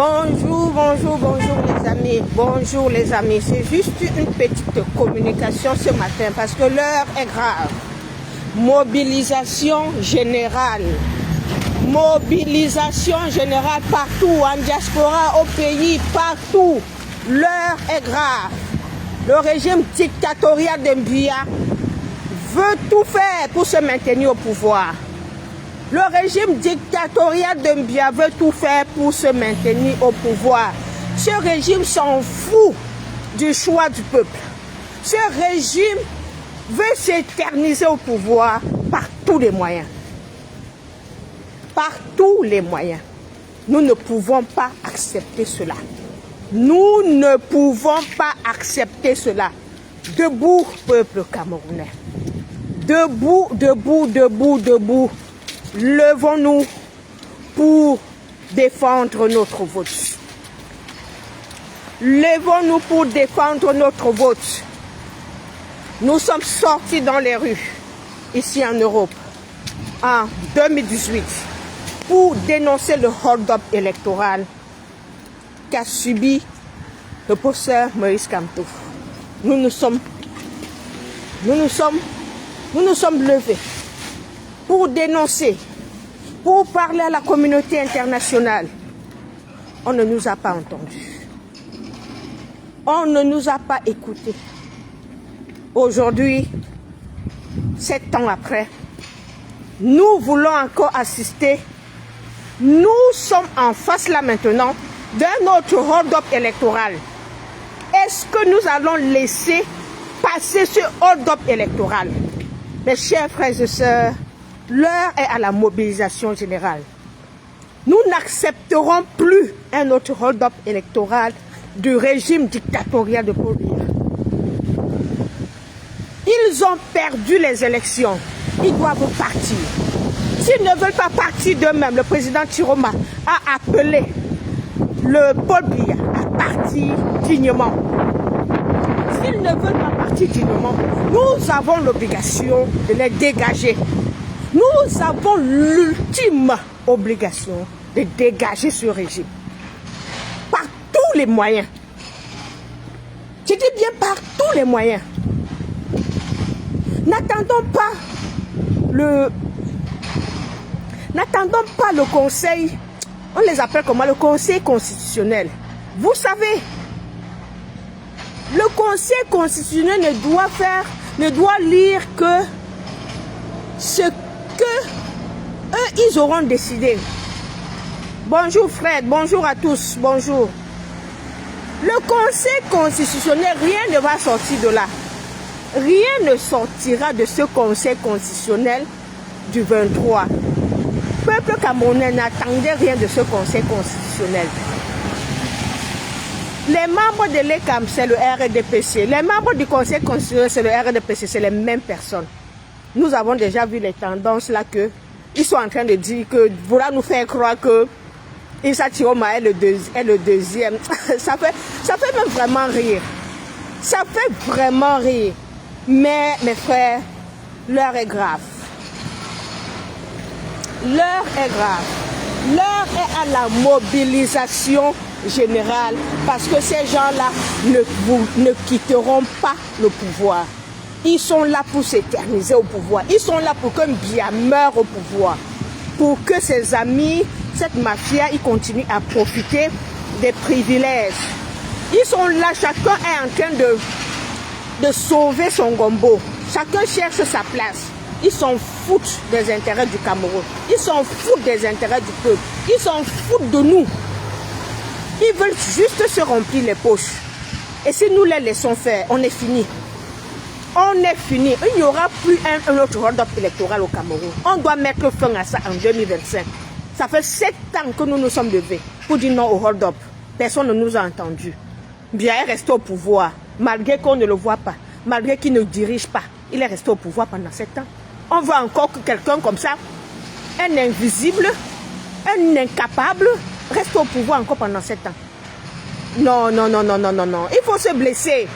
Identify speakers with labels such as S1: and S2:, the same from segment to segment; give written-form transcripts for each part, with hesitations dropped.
S1: Bonjour les amis. Bonjour les amis. C'est juste une petite communication ce matin parce que l'heure est grave. Mobilisation générale. Mobilisation générale partout, en diaspora, au pays, partout. L'heure est grave. Le régime dictatorial de Biya veut tout faire pour se maintenir au pouvoir. Le régime dictatorial de Biya veut tout faire pour se maintenir au pouvoir. Ce régime s'en fout du choix du peuple. Ce régime veut s'éterniser au pouvoir par tous les moyens. Par tous les moyens. Nous ne pouvons pas accepter cela. Nous ne pouvons pas accepter cela. Debout, peuple camerounais. Debout, debout, debout, debout. Levons-nous pour défendre notre vote. Levons-nous pour défendre notre vote. Nous sommes sortis dans les rues, ici en Europe, en 2018, pour dénoncer le hold-up électoral qu'a subi le professeur Moïse Kamto. Nous nous sommes levés pour dénoncer, pour parler à la communauté internationale. On ne nous a pas entendus. On ne nous a pas écoutés. Aujourd'hui, 7 ans après, nous voulons encore assister. Nous sommes en face là maintenant d'un autre hold-up électoral. Est-ce que nous allons laisser passer ce hold-up électoral? Mes chers frères et sœurs, l'heure est à la mobilisation générale. Nous n'accepterons plus un autre hold-up électoral du régime dictatorial de Paul Biya. Ils ont perdu les élections. Ils doivent partir. S'ils ne veulent pas partir d'eux-mêmes, le président Chiroma a appelé le Paul Biya à partir dignement. S'ils ne veulent pas partir dignement, nous avons l'obligation de les dégager. Nous avons l'ultime obligation de dégager ce régime. Par tous les moyens. Je dis bien par tous les moyens. N'attendons pas le conseil, on les appelle comment? Le conseil constitutionnel. Vous savez, le conseil constitutionnel ne doit lire que ce que eux, ils auront décidé. Bonjour Fred, bonjour à tous, bonjour. Le conseil constitutionnel, rien ne va sortir de là. Rien ne sortira de ce conseil constitutionnel du 23. Le peuple camerounais n'attendait rien de ce conseil constitutionnel. Les membres de l'ECAM, c'est le RDPC. Les membres du conseil constitutionnel, c'est le RDPC, c'est les mêmes personnes. Nous avons déjà vu les tendances là que ils sont en train de dire que voilà nous faire croire que Issa Chiroma est le deuxième. ça fait même vraiment rire. Ça fait vraiment rire. Mais mes frères, l'heure est grave. L'heure est grave. L'heure est à la mobilisation générale parce que ces gens-là ne quitteront pas le pouvoir. Ils sont là pour s'éterniser au pouvoir. Ils sont là pour qu'un Biya meure au pouvoir. Pour que ses amis, cette mafia, ils continuent à profiter des privilèges. Ils sont là, chacun est en train de sauver son gombo. Chacun cherche sa place. Ils s'en foutent des intérêts du Cameroun. Ils s'en foutent des intérêts du peuple. Ils s'en foutent de nous. Ils veulent juste se remplir les poches. Et si nous les laissons faire, on est fini. On est fini. Il n'y aura plus un autre hold-up électoral au Cameroun. On doit mettre fin à ça en 2025. Ça fait 7 ans que nous nous sommes levés pour dire non au hold-up. Personne ne nous a entendus. Biya est resté au pouvoir, malgré qu'on ne le voit pas, malgré qu'il ne dirige pas. Il est resté au pouvoir pendant 7 ans. On veut encore que quelqu'un comme ça, un invisible, un incapable, reste au pouvoir encore pendant 7 ans. Non, non, non, non, non, non, non. Il faut se blesser.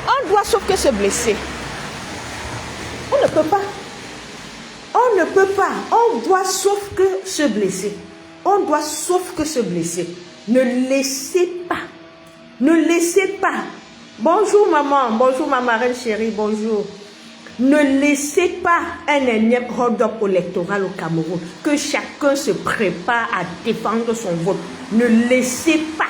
S1: On doit sauf que se blesser. On ne peut pas. On ne peut pas. On doit sauf que se blesser. On doit sauf que se blesser. Ne laissez pas. Ne laissez pas. Bonjour ma marraine chérie, bonjour. Ne laissez pas un énième hold-up électoral au Cameroun. Que chacun se prépare à défendre son vote. Ne laissez pas.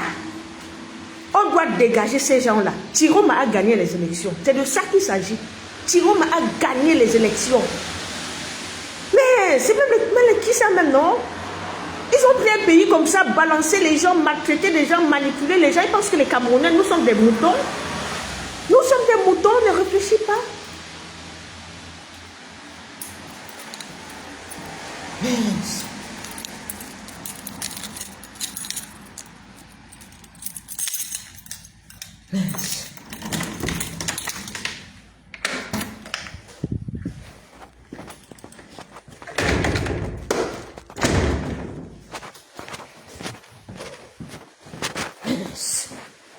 S1: On doit dégager ces gens-là. Tiroma a gagné les élections. C'est de ça qu'il s'agit. Tiroma a gagné les élections. Mais c'est même qui ça même, non? Ils ont pris un pays comme ça, balancer les gens, maltraiter les gens, manipuler les gens. Ils pensent que les Camerounais, nous sommes des moutons. Nous sommes des moutons, ne réfléchis pas. Mince. Mince.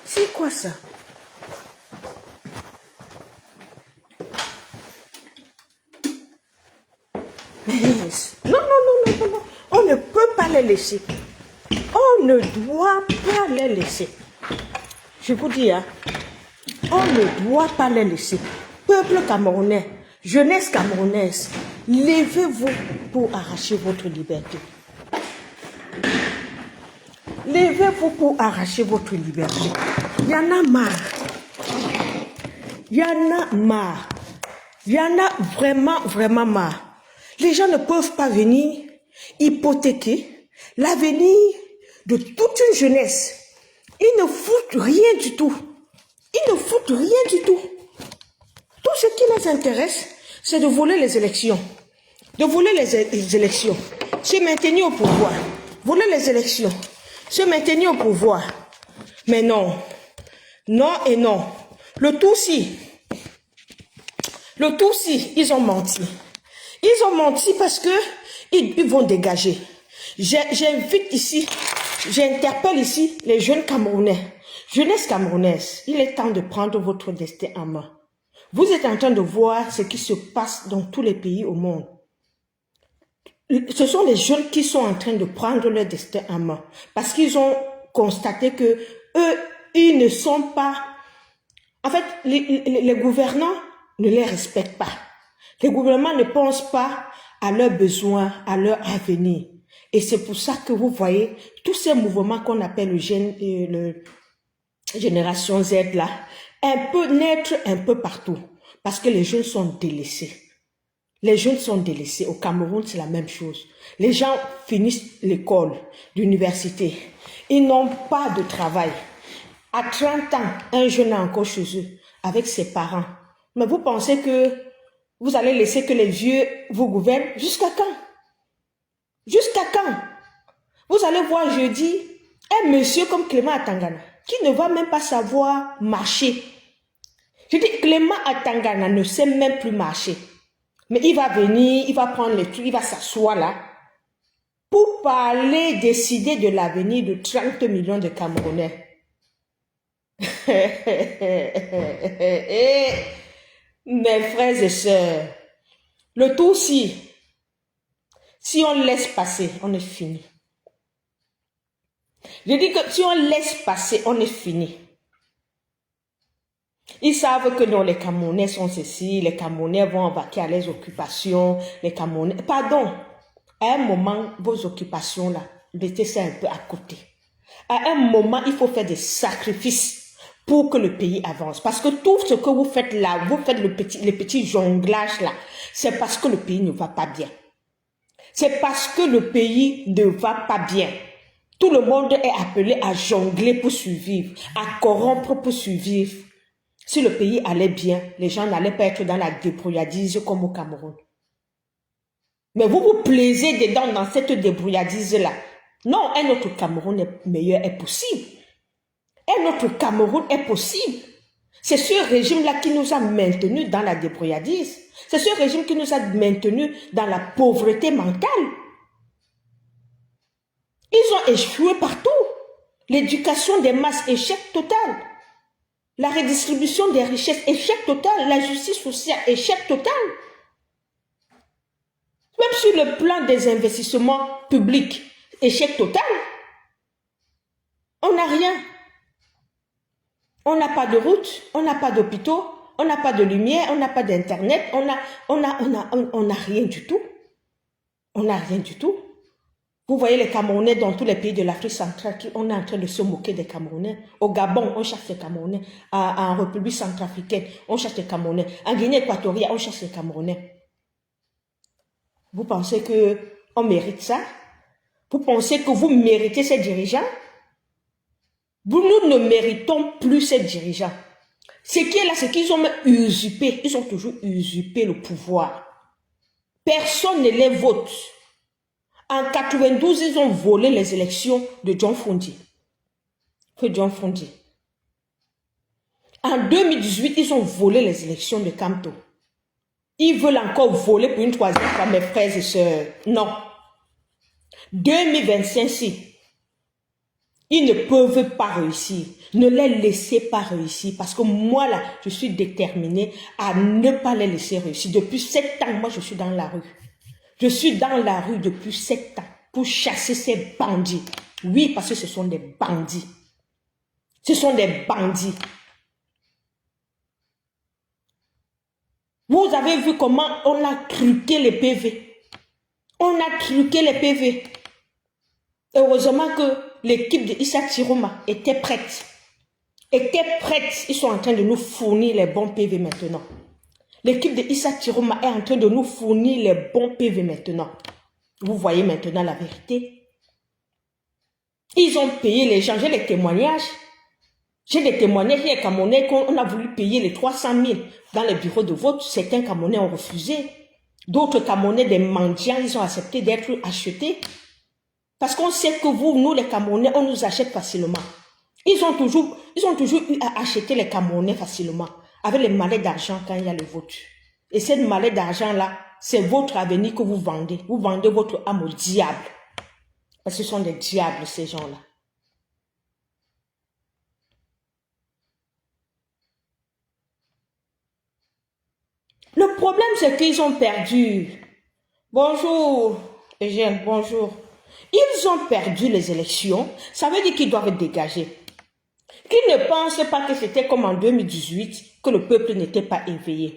S1: C'est quoi ça? Non. On ne peut pas les laisser. On ne doit pas les laisser. Je vous dis, hein, on ne doit pas les laisser. Peuple camerounais, jeunesse camerounaise, levez-vous pour arracher votre liberté. Levez-vous pour arracher votre liberté. Il y en a marre. Il y en a marre. Il y en a vraiment marre. Les gens ne peuvent pas venir hypothéquer l'avenir de toute une jeunesse. Ils ne foutent rien du tout. Ils ne foutent rien du tout. Tout ce qui les intéresse, c'est de voler les élections. De voler les élections. Se maintenir au pouvoir. Voler les élections. Se maintenir au pouvoir. Mais non. Non et non. Le Tutsi, ils ont menti. Ils ont menti parce que ils vont dégager. J'invite ici, j'interpelle ici les jeunes Camerounais. Jeunesse camerounaise, il est temps de prendre votre destin en main. Vous êtes en train de voir ce qui se passe dans tous les pays au monde. Ce sont les jeunes qui sont en train de prendre leur destin en main. Parce qu'ils ont constaté que eux, ils ne sont pas... En fait, les gouvernants ne les respectent pas. Les gouvernements ne pensent pas à leurs besoins, à leur avenir. Et c'est pour ça que vous voyez tous ces mouvements qu'on appelle le Génération Z là, un peu naître un peu partout. Parce que les jeunes sont délaissés. Les jeunes sont délaissés. Au Cameroun, c'est la même chose. Les gens finissent l'école, l'université. Ils n'ont pas de travail. À 30 ans, un jeune est encore chez eux, avec ses parents. Mais vous pensez que vous allez laisser que les vieux vous gouvernent? Jusqu'à quand? Jusqu'à quand? Vous allez voir jeudi un monsieur comme Clément Atangana, qui ne va même pas savoir marcher. Je dis, Clément Atangana ne sait même plus marcher. Mais il va venir, il va prendre les trucs, il va s'asseoir là, pour parler, décider de l'avenir de 30 millions de Camerounais. Mes frères et sœurs, le tout si on laisse passer, on est fini. Je dis que si on laisse passer, on est fini. Ils savent que non, les Camerounais sont ceci, les Camerounais vont vaquer à les occupations, les Camerounais... Pardon, à un moment, vos occupations là, mettez ça un peu à côté. À un moment, il faut faire des sacrifices pour que le pays avance. Parce que tout ce que vous faites là, vous faites les petits jonglages là, c'est parce que le pays ne va pas bien. C'est parce que le pays ne va pas bien. Tout le monde est appelé à jongler pour survivre, à corrompre pour survivre. Si le pays allait bien, les gens n'allaient pas être dans la débrouillardise comme au Cameroun. Mais vous vous plaisez dedans dans cette débrouillardise-là. Non, un autre Cameroun meilleur est possible. Un autre Cameroun est possible. C'est ce régime-là qui nous a maintenus dans la débrouillardise. C'est ce régime qui nous a maintenus dans la pauvreté mentale. Ils ont échoué partout. L'éducation des masses, échec total. La redistribution des richesses, échec total. La justice sociale, échec total. Même sur le plan des investissements publics, Échec total. On n'a rien. On n'a pas de route, on n'a pas d'hôpitaux, on n'a pas de lumière, on n'a pas d'internet, on n'a rien du tout. On n'a rien du tout. Vous voyez les Camerounais dans tous les pays de l'Afrique centrale, on est en train de se moquer des Camerounais. Au Gabon, on cherche les Camerounais. En République centrafricaine, on cherche les Camerounais. En Guinée équatoriale, on cherche les Camerounais. Vous pensez qu'on mérite ça? Vous pensez que vous méritez ces dirigeants? Nous ne méritons plus ces dirigeants. Ce qui est là, c'est qu'ils ont usurpé, ils ont toujours usurpé le pouvoir. Personne ne les vote. En 92, ils ont volé les élections de John Fundi. En 2018, ils ont volé les élections de Kamto. Ils veulent encore voler pour une troisième fois, mes frères et sœurs. Non. 2025, si. Ils ne peuvent pas réussir. Ne les laissez pas réussir. Parce que moi, là, je suis déterminée à ne pas les laisser réussir. Depuis 7 ans, moi, je suis dans la rue. Je suis dans la rue depuis 7 ans pour chasser ces bandits. Oui, parce que ce sont des bandits. Ce sont des bandits. Vous avez vu comment on a truqué les PV. On a truqué les PV. Heureusement que l'équipe de Issa Tiroma était prête. Ils sont en train de nous fournir les bons PV maintenant. L'équipe de Issa Tiroma est en train de nous fournir les bons PV maintenant. Vous voyez maintenant la vérité. Ils ont payé les gens. J'ai les témoignages. J'ai des témoignages. Il y a des Camerounais qu'on a voulu payer les 300 000 dans les bureaux de vote. Certains Camerounais ont refusé. D'autres Camerounais, des mendiants, ils ont accepté d'être achetés. Parce qu'on sait que nous, les Camerounais, on nous achète facilement. Ils ont toujours eu à acheter les Camerounais facilement. Avec les mallettes d'argent quand il y a le vote. Et cette mallette d'argent-là, c'est votre avenir que vous vendez. Vous vendez votre âme au diable. Parce que ce sont des diables, ces gens-là. Le problème, c'est qu'ils ont perdu. Bonjour, Eugène, bonjour. Ils ont perdu les élections. Ça veut dire qu'ils doivent dégager. Qu'ils ne pensent pas que c'était comme en 2018, que le peuple n'était pas éveillé.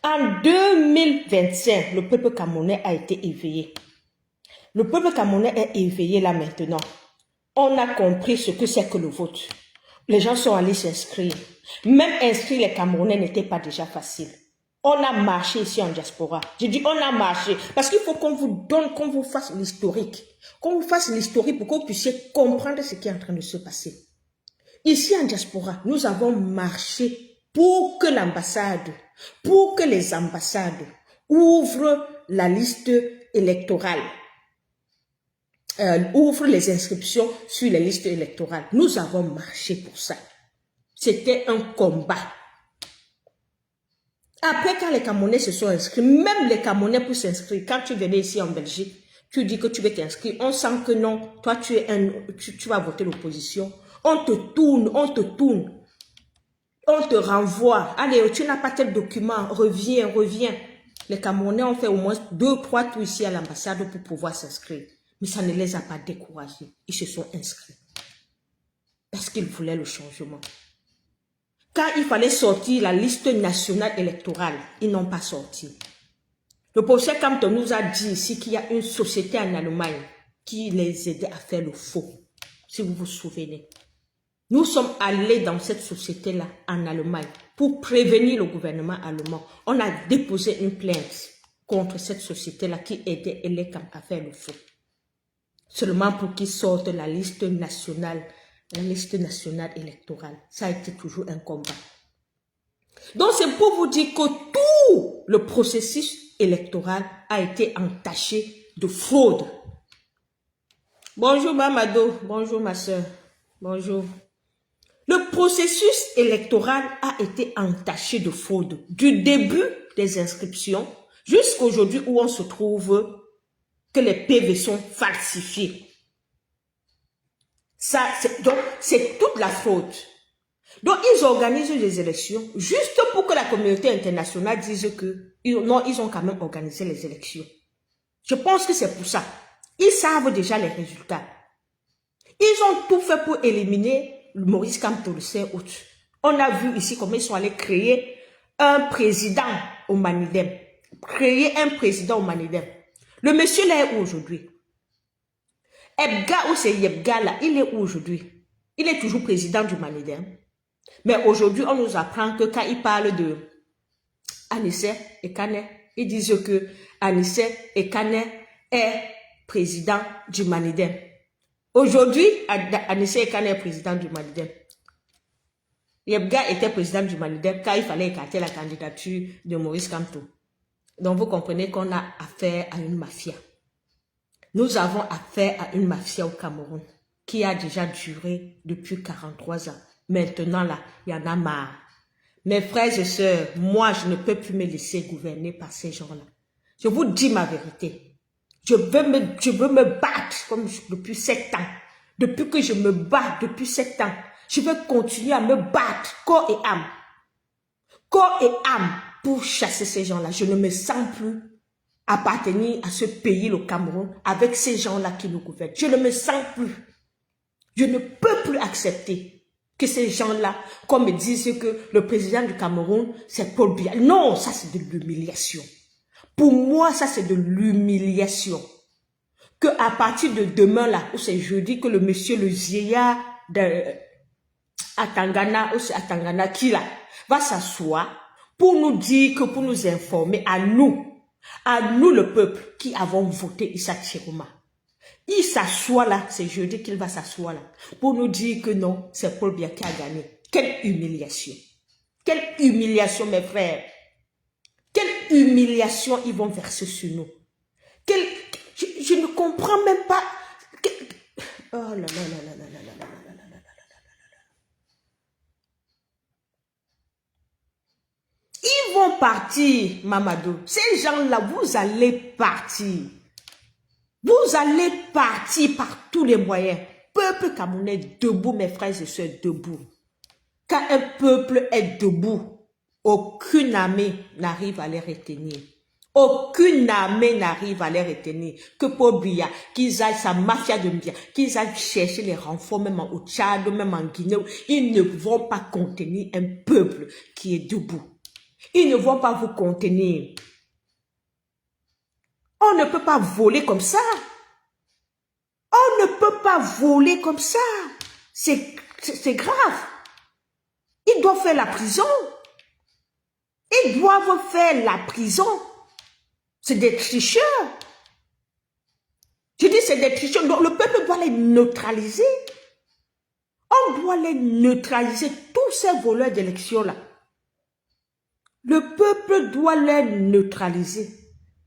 S1: En 2025, le peuple camerounais a été éveillé. Le peuple camerounais est éveillé là maintenant. On a compris ce que c'est que le vote. Les gens sont allés s'inscrire. Même inscrire les Camerounais n'était pas déjà facile. On a marché ici en diaspora. Je dis on a marché parce qu'il faut qu'on vous donne, qu'on vous fasse l'historique. Qu'on vous fasse l'historique pour que vous puissiez comprendre ce qui est en train de se passer. Ici en diaspora, nous avons marché pour que l'ambassade, pour que les ambassades ouvrent la liste électorale, ouvrent les inscriptions sur les listes électorales. Nous avons marché pour ça. C'était un combat. Après, quand les Camerounais se sont inscrits, même les Camerounais pour s'inscrire, quand tu venais ici en Belgique, tu dis que tu veux t'inscrire, on sent que non, toi tu vas voter l'opposition. On te tourne, on te renvoie. Allez, tu n'as pas tel document, reviens. Les Camerounais ont fait au moins 2-3 tours ici à l'ambassade pour pouvoir s'inscrire. Mais ça ne les a pas découragés. Ils se sont inscrits. Parce qu'ils voulaient le changement. Quand il fallait sortir la liste nationale électorale, ils n'ont pas sorti. Le professeur Kamto nous a dit ici qu'il y a une société en Allemagne qui les aidait à faire le faux. Si vous vous souvenez. Nous sommes allés dans cette société-là en Allemagne pour prévenir le gouvernement allemand. On a déposé une plainte contre cette société-là qui aidait Elekam à faire le faux. Seulement pour qu'ils sortent la liste nationale électorale. Ça a été toujours un combat. Donc c'est pour vous dire que tout le processus électoral a été entaché de fraude. Bonjour Mamadou, bonjour ma soeur, bonjour. Le processus électoral a été entaché de fraude du début des inscriptions jusqu'à aujourd'hui où on se trouve que les PV sont falsifiés. Donc, c'est toute la fraude. Donc, ils organisent des élections juste pour que la communauté internationale dise que non, ils ont quand même organisé les élections. Je pense que c'est pour ça. Ils savent déjà les résultats. Ils ont tout fait pour éliminer Maurice Kamto le 5 août. On a vu ici comment ils sont allés créer un président au Manidem. Créer un président au Manidem. Le monsieur là est où aujourd'hui? Ebga ou c'est Yebga là, il est où aujourd'hui? Il est toujours président du Manidem. Mais aujourd'hui, on nous apprend que quand il parle de Anissé Ekane, ils disent que Anissé Ekane est président du Manidem. Aujourd'hui, Anissé Ekane est président du Manidem. Yebga était président du Manidem quand il fallait écarter la candidature de Maurice Kamto. Donc vous comprenez qu'on a affaire à une mafia. Nous avons affaire à une mafia au Cameroun qui a déjà duré depuis 43 ans. Maintenant là, il y en a marre. Mes frères et sœurs, moi je ne peux plus me laisser gouverner par ces gens-là. Je vous dis ma vérité. Je veux me battre comme depuis 7 ans. Depuis que je me bats depuis 7 ans, je veux continuer à me battre corps et âme. Corps et âme pour chasser ces gens-là. Je ne me sens plus appartenir à ce pays, le Cameroun, avec ces gens-là qui nous gouvernent. Je ne me sens plus. Je ne peux plus accepter que ces gens-là, comme me disent que le président du Cameroun, c'est Paul Biya. Non, ça c'est de l'humiliation. Pour moi, ça c'est de l'humiliation. Que à partir de demain là, ou c'est jeudi, que le monsieur, le vieillard de Atangana, ou c'est Atangana qui là, va s'asseoir pour nous dire que, pour nous informer à nous le peuple qui avons voté Issa Tchiroma. Il s'assoit là, c'est jeudi qu'il va s'asseoir là, pour nous dire que non, c'est Paul Biya qui a gagné. Quelle humiliation! Quelle humiliation, mes frères! Quelle humiliation ils vont verser sur nous! Je ne comprends même pas. Oh là là là là là là là là là là là. Ils vont partir, Mamadou. Ces gens-là, vous allez partir. Vous allez partir par tous les moyens. Peuple camerounais debout, mes frères et sœurs, debout. Quand un peuple est debout, aucune armée n'arrive à les retenir. Aucune armée n'arrive à les retenir. Que Paul Biya, qu'ils aillent sa mafia de Biya, qu'ils aillent chercher les renforts même au Tchad, même en Guinée, ils ne vont pas contenir un peuple qui est debout. Ils ne vont pas vous contenir. On ne peut pas voler comme ça. On ne peut pas voler comme ça. C'est grave. Ils doivent faire la prison. Ils doivent faire la prison. C'est des tricheurs. Je dis c'est des tricheurs. Donc le peuple doit les neutraliser. On doit les neutraliser, tous ces voleurs d'élections-là. Le peuple doit les neutraliser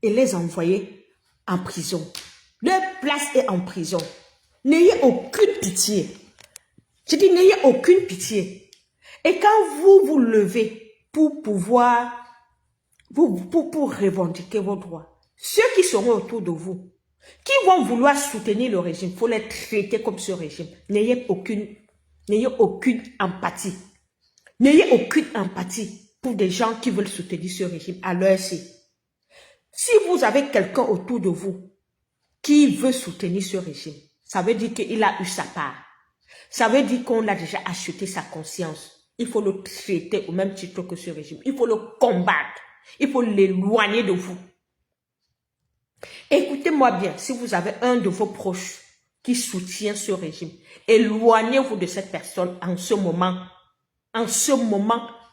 S1: et les envoyer en prison. Leur place est en prison. N'ayez aucune pitié. Je dis, n'ayez aucune pitié. Et quand vous vous levez pour pouvoir, pour revendiquer vos droits, ceux qui seront autour de vous, qui vont vouloir soutenir le régime, il faut les traiter comme ce régime. N'ayez aucune empathie. N'ayez aucune empathie pour des gens qui veulent soutenir ce régime à l'heure ci. Si vous avez quelqu'un autour de vous qui veut soutenir ce régime, ça veut dire qu'il a eu sa part. Ça veut dire qu'on a déjà acheté sa conscience. Il faut le traiter au même titre que ce régime. Il faut le combattre. Il faut l'éloigner de vous. Écoutez-moi bien, si vous avez un de vos proches qui soutient ce régime, éloignez-vous de cette personne en ce moment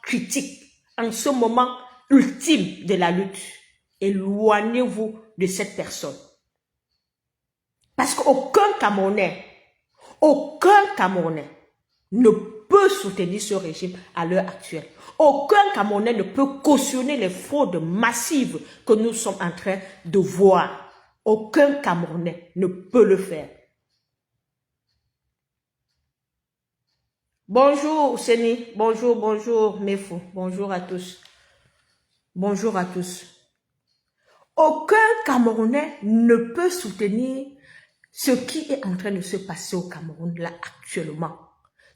S1: critique, en ce moment ultime de la lutte. Éloignez-vous de cette personne. Parce qu'aucun Camerounais ne peut soutenir ce régime à l'heure actuelle. Aucun Camerounais ne peut cautionner les fraudes massives que nous sommes en train de voir. Aucun Camerounais ne peut le faire. Bonjour Seni, bonjour Mefou, bonjour à tous. Bonjour à tous. Aucun Camerounais ne peut soutenir ce qui est en train de se passer au Cameroun là actuellement.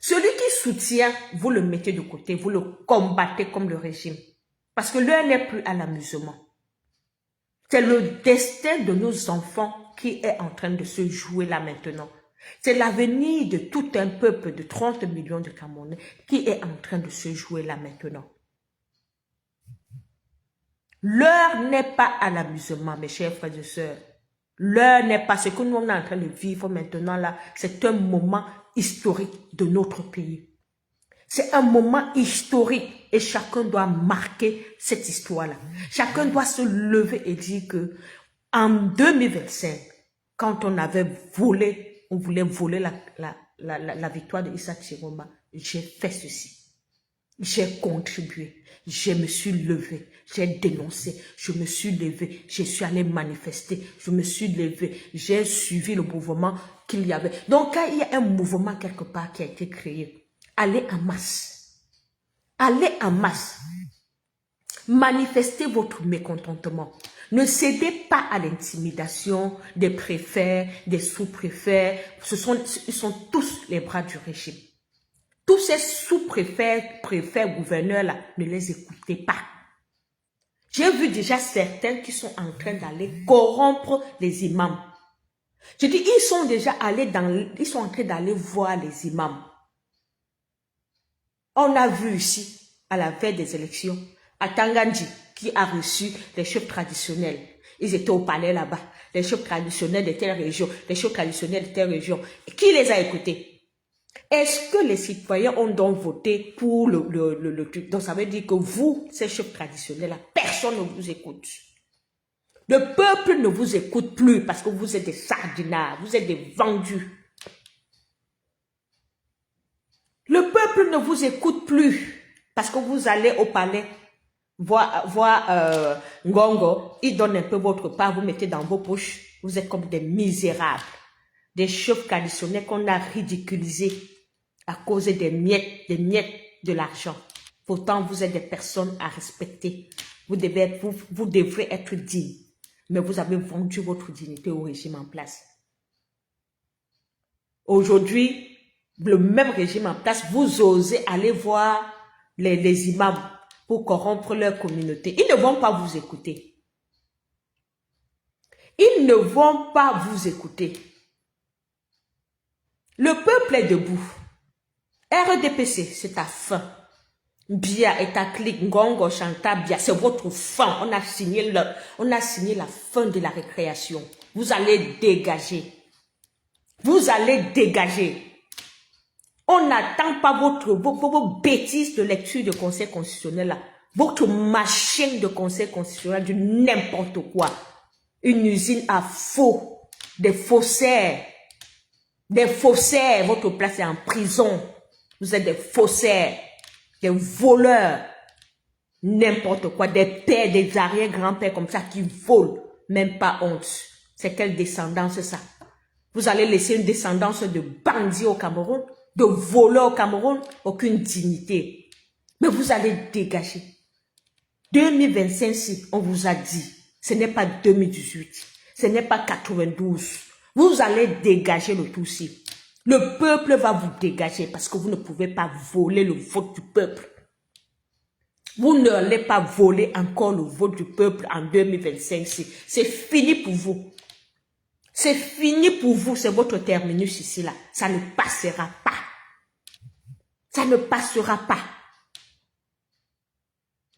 S1: Celui qui soutient, vous le mettez de côté, vous le combattez comme le régime. Parce que l'heure n'est plus à l'amusement. C'est le destin de nos enfants
S2: qui est en train de se jouer là maintenant. C'est l'avenir de tout un peuple de 30 millions de Camerounais qui est en train de se jouer là maintenant. L'heure n'est pas à l'amusement, mes chers frères et sœurs. L'heure n'est pas ce que nous sommes en train de vivre maintenant là. C'est un moment historique de notre pays. C'est un moment historique et chacun doit marquer cette histoire-là. Chacun doit se lever et dire que en 2025, quand on avait volé, on voulait voler la victoire de Issa Chiroma, j'ai fait ceci. J'ai contribué, je me suis levé, j'ai dénoncé, je me suis levé, je suis allé manifester, je me suis levé, j'ai suivi le mouvement qu'il y avait. Donc, quand il y a un mouvement quelque part qui a été créé, allez en masse. Allez en masse. Manifestez votre mécontentement. Ne cédez pas à l'intimidation des préfets, des sous-préfets. Ils sont tous les bras du régime. Tous ces sous-préfets, préfets, gouverneurs-là, ne les écoutez pas. J'ai vu déjà certains qui sont en train d'aller corrompre les imams. Je dis, ils sont déjà allés ils sont en train d'aller voir les imams. On a vu ici, à la veille des élections, à Tangandji, qui a reçu les chefs traditionnels. Ils étaient au palais là-bas. Les chefs traditionnels de telle région, les chefs traditionnels de telle région. Qui les a écoutés? Est-ce que les citoyens ont donc voté pour le truc? Donc ça veut dire que vous, ces chefs traditionnels-là, personne ne vous écoute. Le peuple ne vous écoute plus parce que vous êtes des sardinards, vous êtes des vendus. Le peuple ne vous écoute plus parce que vous allez au palais voir Ngongo, il donne un peu votre part, vous mettez dans vos poches, vous êtes comme des misérables, des chefs traditionnels qu'on a ridiculisés à cause des miettes de l'argent. Pourtant, vous êtes des personnes à respecter. Vous devrez être dignes. Mais vous avez vendu votre dignité au régime en place. Aujourd'hui, le même régime en place, vous osez aller voir les imams pour corrompre leur communauté. Ils ne vont pas vous écouter. Ils ne vont pas vous écouter. Le peuple est debout. RDPC, c'est ta fin. Bia et ta clique, Ngongo, Chanta, Bia, c'est votre fin. On a signé la fin de la récréation. Vous allez dégager. Vous allez dégager. On n'attend pas vos bêtises de lecture de conseil constitutionnel là. Votre machine de conseil constitutionnel du n'importe quoi. Une usine à faux. Des faussaires. Des faussaires. Votre place est en prison. Vous êtes des faussaires, des voleurs, n'importe quoi, des pères, des arrière-grands-pères comme ça qui volent, même pas honte. C'est quelle descendance ça? Vous allez laisser une descendance de bandits au Cameroun, de voleurs au Cameroun, aucune dignité. Mais vous allez dégager. 2025, si on vous a dit, ce n'est pas 2018, ce n'est pas 92. Vous allez dégager le tout-ci. Le peuple va vous dégager parce que vous ne pouvez pas voler le vote du peuple. Vous n'allez pas voler encore le vote du peuple en 2025. C'est fini pour vous. C'est fini pour vous. C'est votre terminus ici là. Ça ne passera pas. Ça ne passera pas.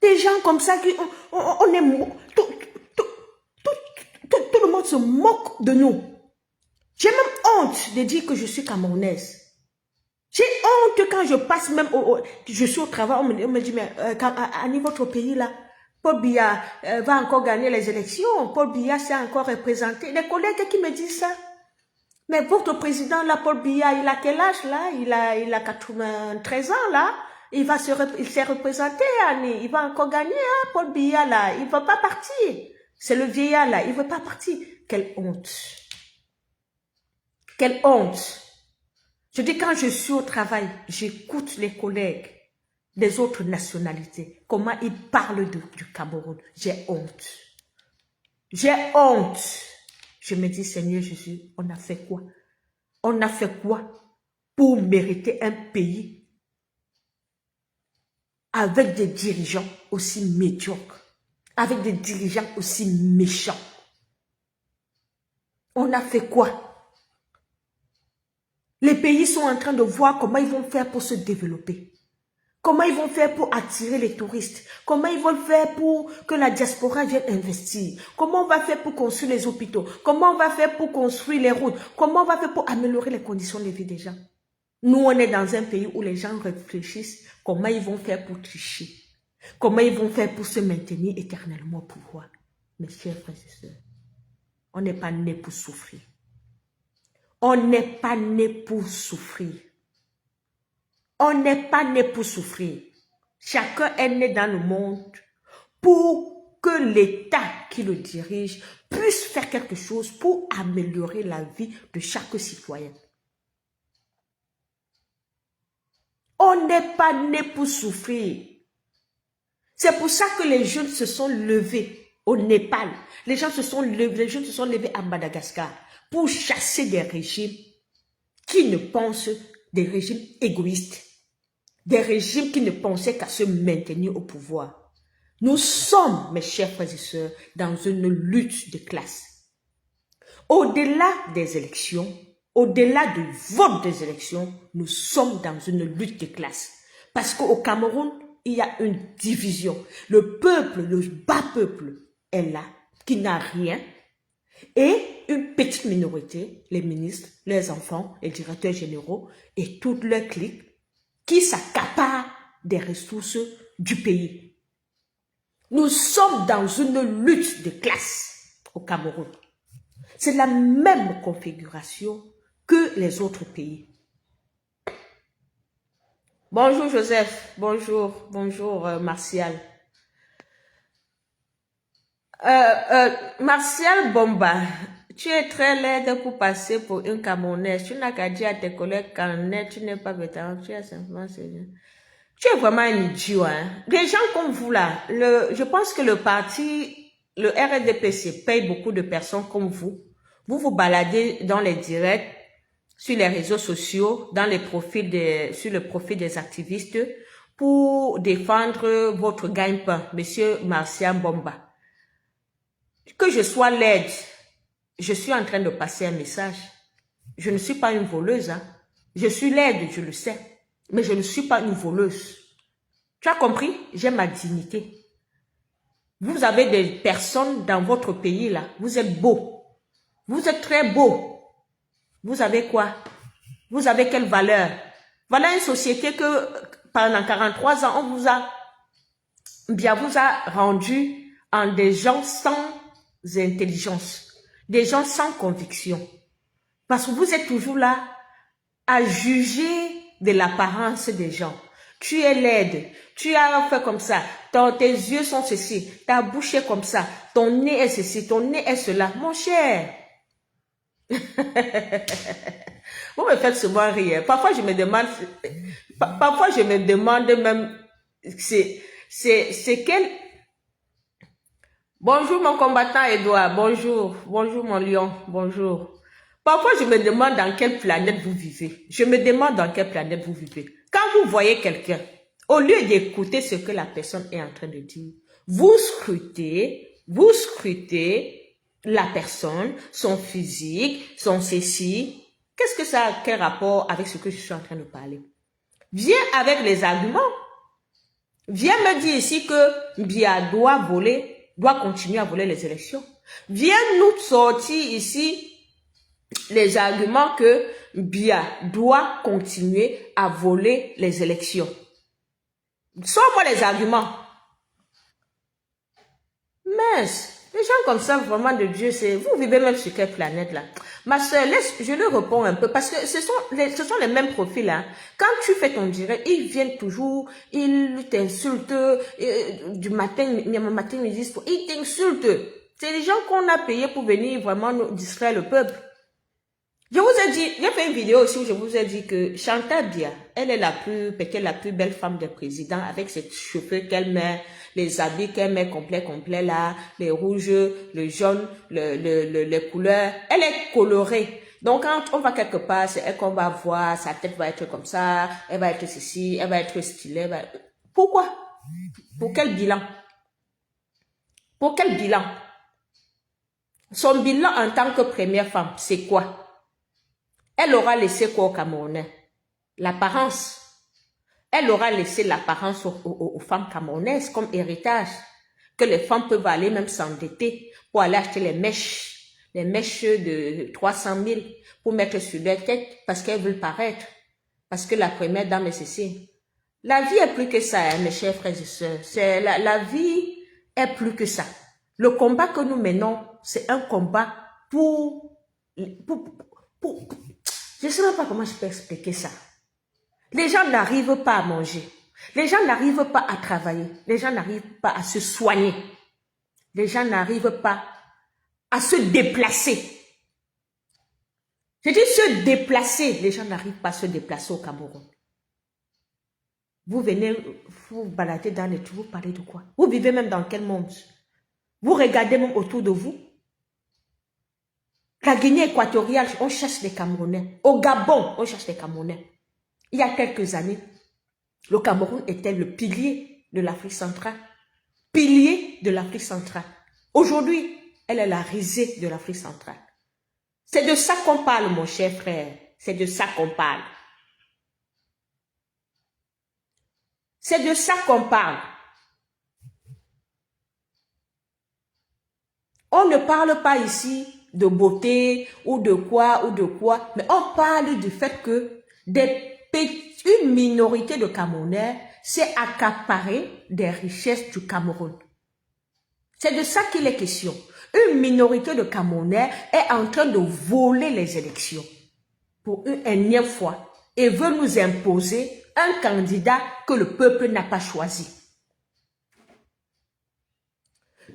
S2: Des gens comme ça, on est... Tout le monde se moque de nous. J'ai même honte de dire que je suis camerounaise. J'ai honte quand je passe même, je suis au travail, on me dit, mais à votre pays là, Paul Biya va encore gagner les élections, Paul Biya s'est encore représenté. Les collègues qui me disent ça. Mais votre président là, Paul Biya, il a quel âge là? Il a 93 ans là. Il s'est représenté, Annie. Il va encore gagner, hein, Paul Biya là. Il ne va pas partir. C'est le vieillard là, il ne veut pas partir. Quelle honte. Quelle honte. Je dis quand je suis au travail, j'écoute les collègues des autres nationalités, comment ils parlent du Cameroun. J'ai honte. J'ai honte. Je me dis, Seigneur Jésus, on a fait quoi? On a fait quoi pour mériter un pays avec des dirigeants aussi médiocres, avec des dirigeants aussi méchants? On a fait quoi? Les pays sont en train de voir comment ils vont faire pour se développer. Comment ils vont faire pour attirer les touristes? Comment ils vont faire pour que la diaspora vienne investir? Comment on va faire pour construire les hôpitaux? Comment on va faire pour construire les routes? Comment on va faire pour améliorer les conditions de vie des gens? Nous, on est dans un pays où les gens réfléchissent comment ils vont faire pour tricher. Comment ils vont faire pour se maintenir éternellement au pouvoir. Mes chers frères et sœurs, on n'est pas né pour souffrir. On n'est pas né pour souffrir. On n'est pas né pour souffrir. Chacun est né dans le monde pour que l'État qui le dirige puisse faire quelque chose pour améliorer la vie de chaque citoyen. On n'est pas né pour souffrir. C'est pour ça que les jeunes se sont levés au Népal. Les jeunes se sont levés à Madagascar pour chasser des régimes qui ne pensent, des régimes égoïstes, des régimes qui ne pensaient qu'à se maintenir au pouvoir. Nous sommes, mes chers frères et sœurs, dans une lutte de classe. Au-delà des élections, au-delà du vote des élections, nous sommes dans une lutte de classe. Parce qu'au Cameroun, il y a une division. Le peuple, le bas peuple est là, qui n'a rien. Et une petite minorité, les ministres, les enfants, les directeurs généraux et toute leur clique qui s'accaparent des ressources du pays. Nous sommes dans une lutte de classe au Cameroun. C'est la même configuration que les autres pays. Bonjour Joseph, bonjour Martial. Martial Bomba, tu es très laide pour passer pour une Camerounaise. Tu n'as qu'à dire à tes collègues qu'en net, tu n'es pas vétéran, tu es simplement sérieux. Tu es vraiment un idiot, hein. Des gens comme vous là, je pense que le parti, le RDPC paye beaucoup de personnes comme vous. Vous vous baladez dans les directs, sur les réseaux sociaux, dans les profils sur le profil des activistes pour défendre votre gagne-pain, monsieur Martial Bomba. Que je sois laide, je suis en train de passer un message. Je ne suis pas une voleuse, hein. Je suis laide, je le sais, mais je ne suis pas une voleuse. Tu as compris? J'ai ma dignité. Vous avez des personnes dans votre pays là, vous êtes beaux. Vous êtes très beaux. Vous avez quoi? Vous avez quelle valeur? Voilà une société que pendant 43 ans, on vous a rendu en des gens sans intelligence, des gens sans conviction. Parce que vous êtes toujours là à juger de l'apparence des gens. Tu es laide, tu as fait comme ça, tes yeux sont ceci, ta bouche est comme ça, ton nez est ceci, ton nez est cela. Mon cher, vous me faites souvent rire. Parfois je me demande même, c'est quel... Bonjour mon combattant Edouard, bonjour mon lion, bonjour. Parfois je me demande dans quelle planète vous vivez. Je me demande dans quelle planète vous vivez. Quand vous voyez quelqu'un, au lieu d'écouter ce que la personne est en train de dire, vous scrutez la personne, son physique, son ceci. Qu'est-ce que ça a quel rapport avec ce que je suis en train de parler? Viens avec les arguments. Viens me dire ici que Bia doit continuer à voler les élections. Viens nous sortir ici les arguments que Bia doit continuer à voler les élections. Sors-moi les arguments. Mais les gens comme ça, vraiment de Dieu, vous vivez même sur quelle planète là? Ma soeur, je le réponds un peu parce que ce sont les mêmes profils. Hein. Quand tu fais ton direct, ils viennent toujours, ils t'insultent, du matin, midi, ils t'insultent. C'est les gens qu'on a payés pour venir vraiment nous distraire le peuple. Je vous ai dit, j'ai fait une vidéo aussi où je vous ai dit que Chantal Bia, elle est peut-être la plus belle femme de président avec ses cheveux qu'elle met, les habits qu'elle met complet là, les rouges, le jaune, les couleurs. Elle est colorée. Donc quand on va quelque part, c'est elle qu'on va voir, sa tête va être comme ça, elle va être ceci, elle va être stylée. Pourquoi? Pour quel bilan? Pour quel bilan? Son bilan en tant que première femme, c'est quoi? Elle aura laissé quoi au Camerounais? L'apparence. Elle aura laissé l'apparence aux femmes camerounaises comme héritage. Que les femmes peuvent aller même s'endetter pour aller acheter les mèches de 300 000 pour mettre sur leur tête parce qu'elles veulent paraître. Parce que la première dame est ceci. La vie est plus que ça, hein, mes chers frères et sœurs. La vie est plus que ça. Le combat que nous menons, c'est un combat pour je ne sais même pas comment je peux expliquer ça. Les gens n'arrivent pas à manger. Les gens n'arrivent pas à travailler. Les gens n'arrivent pas à se soigner. Les gens n'arrivent pas à se déplacer. Je dis se déplacer. Les gens n'arrivent pas à se déplacer au Cameroun. Vous venez, vous balader dans les trous, vous parlez de quoi? Vous vivez même dans quel monde? Vous regardez même autour de vous. La Guinée équatoriale, on cherche les Camerounais. Au Gabon, on cherche les Camerounais. Il y a quelques années, le Cameroun était le pilier de l'Afrique centrale. Pilier de l'Afrique centrale. Aujourd'hui, elle est la risée de l'Afrique centrale. C'est de ça qu'on parle, mon cher frère. C'est de ça qu'on parle. C'est de ça qu'on parle. On ne parle pas ici de beauté ou de quoi, mais on parle du fait que une minorité de Camerounais s'est accaparée des richesses du Cameroun. C'est de ça qu'il est question. Une minorité de Camerounais est en train de voler les élections pour une énième fois et veut nous imposer un candidat que le peuple n'a pas choisi.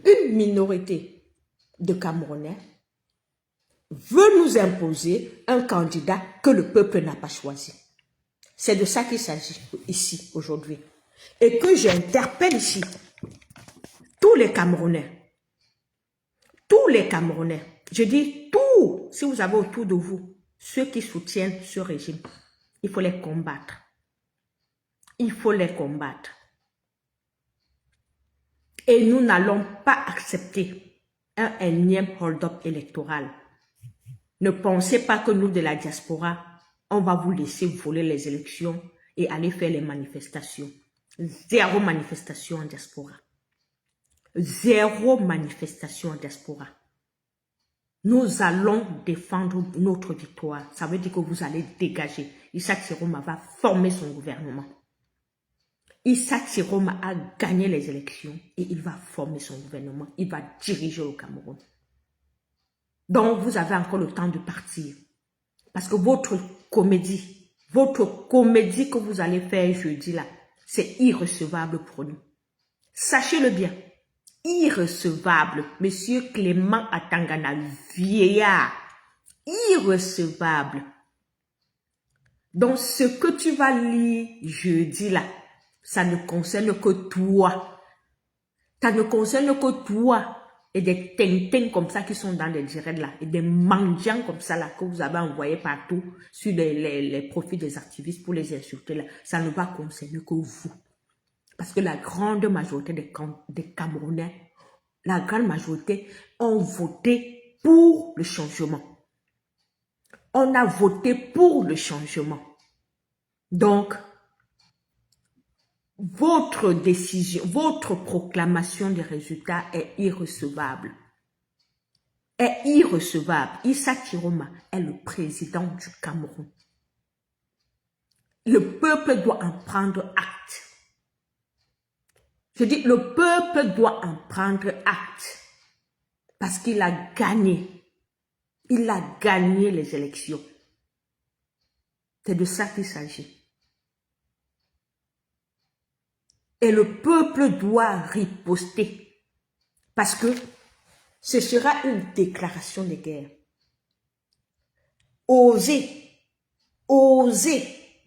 S2: Une minorité de Camerounais veut nous imposer un candidat que le peuple n'a pas choisi. C'est de ça qu'il s'agit ici, aujourd'hui. Et que j'interpelle ici tous les Camerounais. Tous les Camerounais. Je dis tous, si vous avez autour de vous, ceux qui soutiennent ce régime, il faut les combattre. Il faut les combattre. Et nous n'allons pas accepter un énième hold-up électoral. Ne pensez pas que nous, de la diaspora, on va vous laisser voler les élections et aller faire les manifestations. Zéro manifestation en diaspora. Zéro manifestation en diaspora. Nous allons défendre notre victoire. Ça veut dire que vous allez dégager. Issa Chiroma va former son gouvernement. Issa Chiroma a gagné les élections et il va former son gouvernement. Il va diriger le Cameroun. Donc, vous avez encore le temps de partir. Parce que votre comédie que vous allez faire jeudi là, c'est irrecevable pour nous. Sachez-le bien. Irrecevable. Monsieur Clément Atangana, vieillard. Irrecevable. Donc, ce que tu vas lire jeudi là, ça ne concerne que toi. Ça ne concerne que toi. Et des tintins comme ça qui sont dans les directs là. Et des mendiants comme ça là que vous avez envoyés partout sur les profils des activistes pour les insulter là. Ça ne va concerner que vous. Parce que la grande majorité des Camerounais, la grande majorité ont voté pour le changement. On a voté pour le changement. Donc, votre décision, votre proclamation des résultats est irrecevable. Est irrecevable. Issa Chiroma est le président du Cameroun. Le peuple doit en prendre acte. Je dis, le peuple doit en prendre acte. Parce qu'il a gagné. Il a gagné les élections. C'est de ça qu'il s'agit. Et le peuple doit riposter. Parce que ce sera une déclaration de guerre. Osez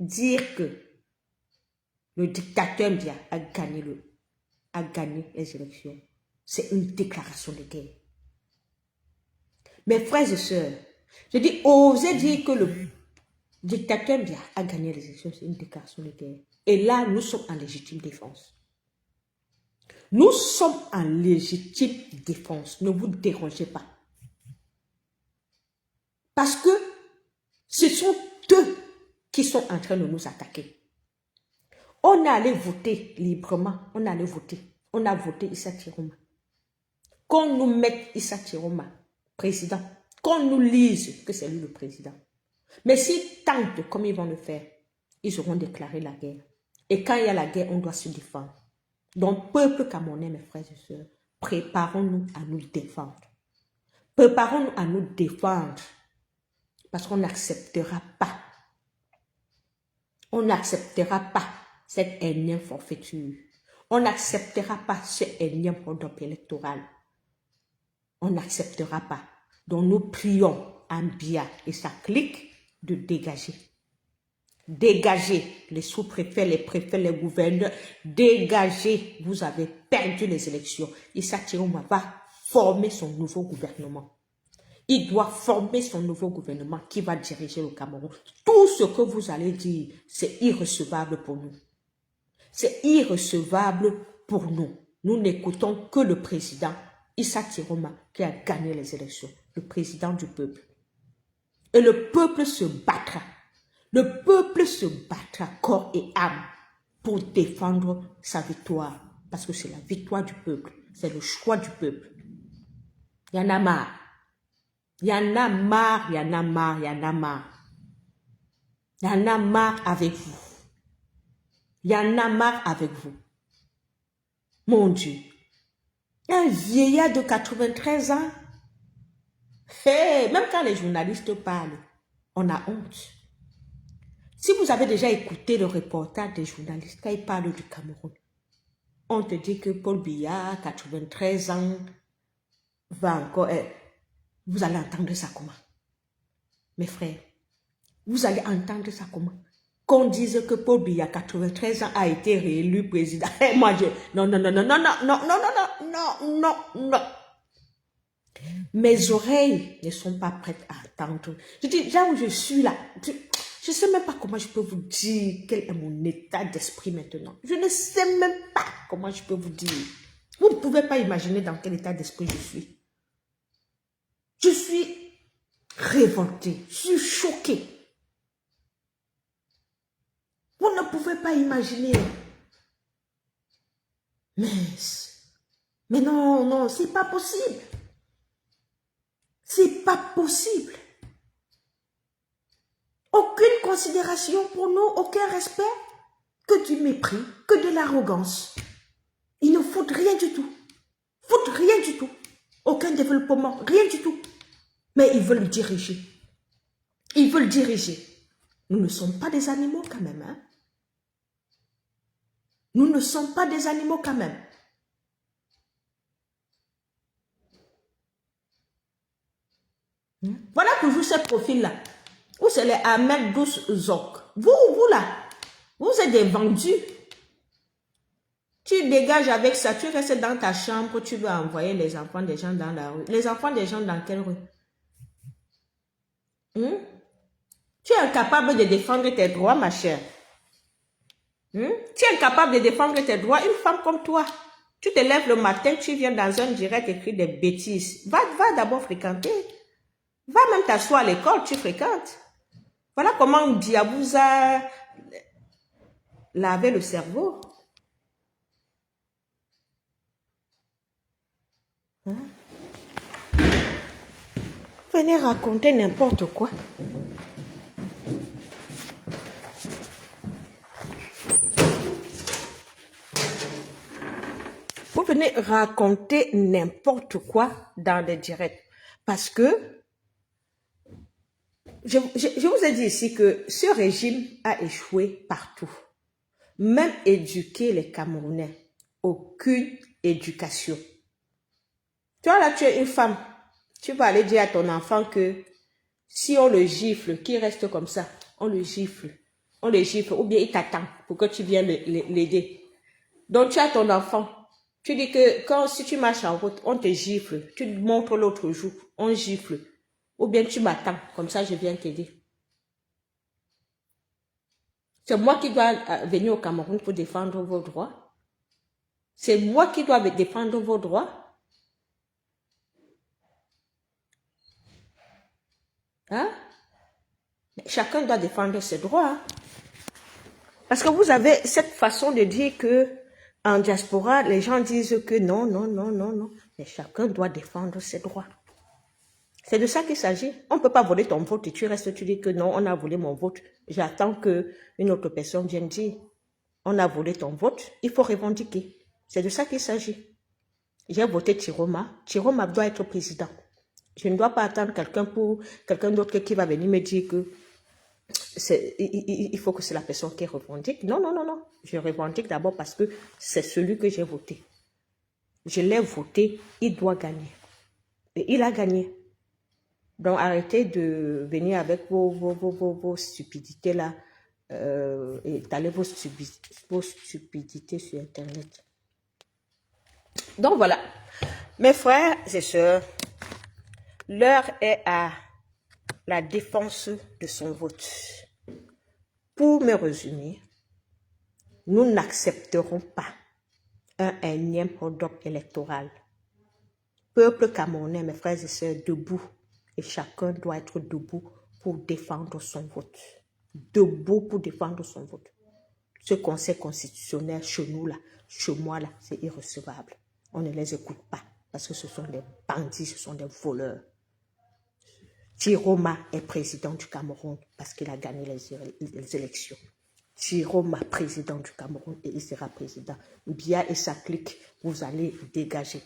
S2: dire que le dictateur Biya a gagné les élections. C'est une déclaration de guerre. Mes frères et sœurs, je dis, osez dire que le dictateur Biya a gagné les élections, c'est une déclaration de guerre. Et là, nous sommes en légitime défense. Nous sommes en légitime défense. Ne vous dérangez pas. Parce que ce sont eux qui sont en train de nous attaquer. On est allé voter librement. On est allé voter. On a voté Issa Chiroma. Qu'on nous mette Issa Chiroma président. Qu'on nous lise que c'est lui le président. Mais s'ils tentent comme ils vont le faire, ils auront déclaré la guerre. Et quand il y a la guerre, on doit se défendre. Donc, peuple camerounais, mes frères et sœurs, préparons-nous à nous défendre. Préparons-nous à nous défendre. Parce qu'on n'acceptera pas. On n'acceptera pas cette énième forfaiture. On n'acceptera pas ce énième hold-up électoral. On n'acceptera pas. Donc nous prions Ambia et sa clique de dégager. Dégagez les sous-préfets, les préfets, les gouverneurs. Dégagez. Vous avez perdu les élections. Issa Chiroma va former son nouveau gouvernement. Il doit former son nouveau gouvernement qui va diriger le Cameroun. Tout ce que vous allez dire, c'est irrecevable pour nous. C'est irrecevable pour nous. Nous n'écoutons que le président Issa Chiroma qui a gagné les élections. Le président du peuple. Et le peuple se battra. Le peuple se battra corps et âme pour défendre sa victoire. Parce que c'est la victoire du peuple. C'est le choix du peuple. Il y en a marre. Il y en a marre, il y en a marre, il y en a marre. Il y en a marre avec vous. Il y en a marre avec vous. Mon Dieu. Un vieillard de 93 ans. Hey, même quand les journalistes parlent, on a honte. Si vous avez déjà écouté le reportage des journalistes quand ils parlent du Cameroun, on te dit que Paul Biya, 93 ans, va encore... vous allez entendre ça comment? Mes frères, vous allez entendre ça comment? Qu'on dise que Paul Biya, 93 ans, a été réélu président. Et moi, je... Non, non, non, non, non, non, non, non, non, non, non, non, non. Mes oreilles ne sont pas prêtes à entendre. Je dis, là où je suis là, je ne sais même pas comment je peux vous dire quel est mon état d'esprit maintenant. Je ne sais même pas comment je peux vous dire. Vous ne pouvez pas imaginer dans quel état d'esprit je suis. Je suis révoltée, je suis choquée. Vous ne pouvez pas imaginer. Mais non, non, c'est pas possible. C'est pas possible. Aucune considération pour nous, aucun respect, que du mépris, que de l'arrogance. Il ne faut rien du tout. Faut rien du tout. Aucun développement, rien du tout. Mais ils veulent diriger. Ils veulent diriger. Nous ne sommes pas des animaux quand même. Hein? Nous ne sommes pas des animaux quand même. Voilà toujours ce profil-là. Où c'est les Ahmed Douce Zok. Vous là, vous êtes des vendus. Tu dégages avec ça, tu restes dans ta chambre, tu veux envoyer les enfants des gens dans la rue. Les enfants des gens dans quelle rue? Tu es incapable de défendre tes droits, ma chère. Tu es incapable de défendre tes droits, une femme comme toi. Tu te lèves le matin, tu viens dans un direct écrire des bêtises. Va d'abord fréquenter. Va même t'asseoir à l'école, tu fréquentes. Voilà comment Diabouza lavait le cerveau. Venez raconter n'importe quoi. Vous venez raconter n'importe quoi dans les directs. Parce que je vous ai dit ici que ce régime a échoué partout. Même éduquer les Camerounais. Aucune éducation. Tu vois là, tu es une femme. Tu vas aller dire à ton enfant que si on le gifle, qu'il reste comme ça, on le gifle. On le gifle ou bien il t'attend pour que tu viennes l'aider. Donc tu as ton enfant. Tu dis que si tu marches en route, on te gifle. Tu te montres l'autre jour, on gifle. Ou bien tu m'attends, comme ça je viens t'aider. C'est moi qui dois venir au Cameroun pour défendre vos droits. C'est moi qui dois défendre vos droits. Hein? Chacun doit défendre ses droits. Hein? Parce que vous avez cette façon de dire que en diaspora, les gens disent que non, non, non, non, non. Mais chacun doit défendre ses droits. C'est de ça qu'il s'agit. On ne peut pas voler ton vote et tu restes, tu dis que non, on a volé mon vote. J'attends qu'une autre personne vienne dire, on a volé ton vote, il faut revendiquer. C'est de ça qu'il s'agit. J'ai voté Chiroma. Chiroma doit être président. Je ne dois pas attendre quelqu'un d'autre qui va venir me dire que il faut que c'est la personne qui revendique. Non, non, non, non. Je revendique d'abord parce que c'est celui que j'ai voté. Je l'ai voté, il doit gagner. Et il a gagné. Donc arrêtez de venir avec vos stupidités là, et étaler vos stupidités sur Internet. Donc voilà, mes frères et sœurs, l'heure est à la défense de son vote. Pour me résumer, nous n'accepterons pas un énième hold-up électoral. Peuple camerounais, mes frères et sœurs, debout. Et chacun doit être debout pour défendre son vote. Debout pour défendre son vote. Ce conseil constitutionnel chez nous, là, chez moi, là, c'est irrecevable. On ne les écoute pas parce que ce sont des bandits, ce sont des voleurs. Chiroma est président du Cameroun parce qu'il a gagné les élections. Chiroma, président du Cameroun, et il sera président. Biya et sa clique, vous allez dégager.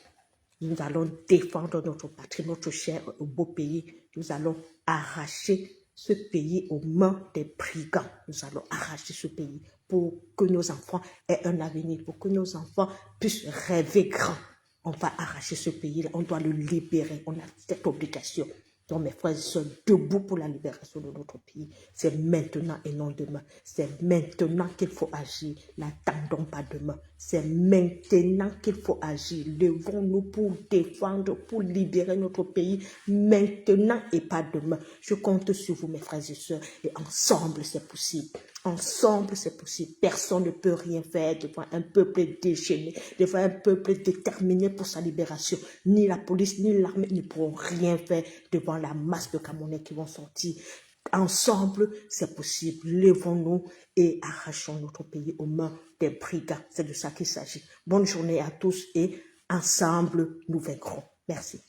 S2: Nous allons défendre notre patrie, notre cher beau pays. Nous allons arracher ce pays aux mains des brigands. Nous allons arracher ce pays pour que nos enfants aient un avenir, pour que nos enfants puissent rêver grand. On va arracher ce pays-là, on doit le libérer. On a cette obligation. Donc mes frères et sœurs, debout pour la libération de notre pays. C'est maintenant et non demain. C'est maintenant qu'il faut agir. N'attendons pas demain. C'est maintenant qu'il faut agir. Levons-nous pour défendre, pour libérer notre pays. Maintenant et pas demain. Je compte sur vous, mes frères et sœurs. Et ensemble, c'est possible. Ensemble, c'est possible. Personne ne peut rien faire devant un peuple déchaîné, devant un peuple déterminé pour sa libération. Ni la police, ni l'armée ne pourront rien faire devant la masse de Camerounais qui vont sortir. Ensemble, c'est possible. Levons-nous et arrachons notre pays aux mains des brigands. C'est de ça qu'il s'agit. Bonne journée à tous et ensemble, nous vaincrons. Merci.